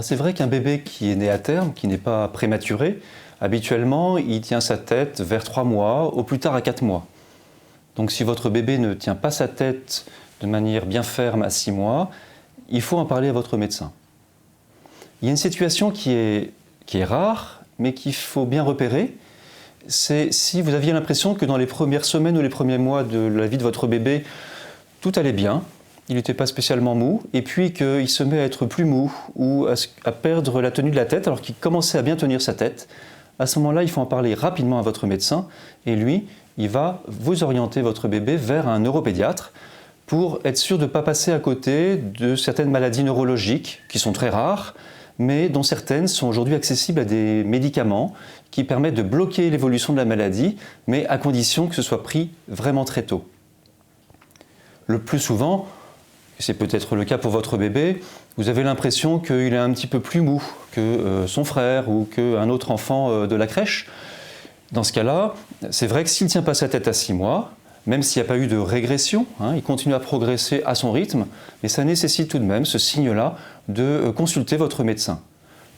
C'est vrai qu'un bébé qui est né à terme, qui n'est pas prématuré, habituellement, il tient sa tête vers 3 mois, au plus tard à 4 mois. Donc si votre bébé ne tient pas sa tête de manière bien ferme à 6 mois, il faut en parler à votre médecin. Il y a une situation qui est rare, mais qu'il faut bien repérer. C'est si vous aviez l'impression que dans les premières semaines ou les premiers mois de la vie de votre bébé, tout allait bien, il n'était pas spécialement mou, et puis qu'il se met à être plus mou ou à perdre la tenue de la tête alors qu'il commençait à bien tenir sa tête. À ce moment-là, il faut en parler rapidement à votre médecin et lui, il va vous orienter votre bébé vers un neuropédiatre pour être sûr de ne pas passer à côté de certaines maladies neurologiques qui sont très rares, mais dont certaines sont aujourd'hui accessibles à des médicaments qui permettent de bloquer l'évolution de la maladie, mais à condition que ce soit pris vraiment très tôt. Le plus souvent, c'est peut-être le cas pour votre bébé, vous avez l'impression qu'il est un petit peu plus mou que son frère ou qu'un autre enfant de la crèche. Dans ce cas-là, c'est vrai que s'il ne tient pas sa tête à 6 mois, même s'il n'y a pas eu de régression, il continue à progresser à son rythme, mais ça nécessite tout de même ce signe-là de consulter votre médecin.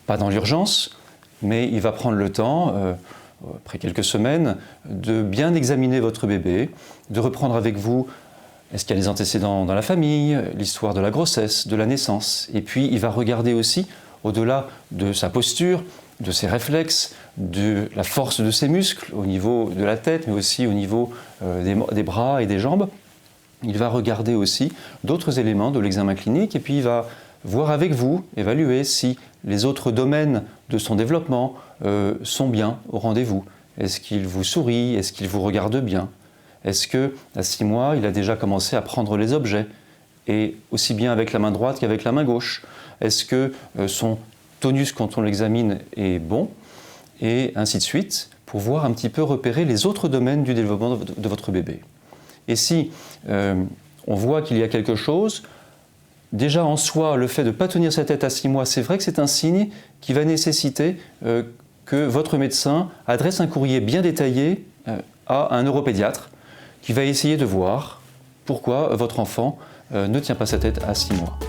Pas dans l'urgence, mais il va prendre le temps, après quelques semaines, de bien examiner votre bébé, de reprendre avec vous est-ce qu'il y a des antécédents dans la famille, l'histoire de la grossesse, de la naissance. Et puis il va regarder aussi, au-delà de sa posture, de ses réflexes, de la force de ses muscles au niveau de la tête, mais aussi au niveau des bras et des jambes. Il va regarder aussi d'autres éléments de l'examen clinique et puis il va voir avec vous, évaluer si les autres domaines de son développement sont bien au rendez-vous. Est-ce qu'il vous sourit? Est-ce qu'il vous regarde bien? Est-ce qu'à 6 mois, il a déjà commencé à prendre les objets, et aussi bien avec la main droite qu'avec la main gauche? Est-ce que son tonus, quand on l'examine, est bon? Et ainsi de suite, pour voir un petit peu repérer les autres domaines du développement de votre bébé. Et si on voit qu'il y a quelque chose, déjà en soi, le fait de ne pas tenir sa tête à 6 mois, c'est vrai que c'est un signe qui va nécessiter que votre médecin adresse un courrier bien détaillé à un neuropédiatre, qui va essayer de voir pourquoi votre enfant ne tient pas sa tête à 6 mois.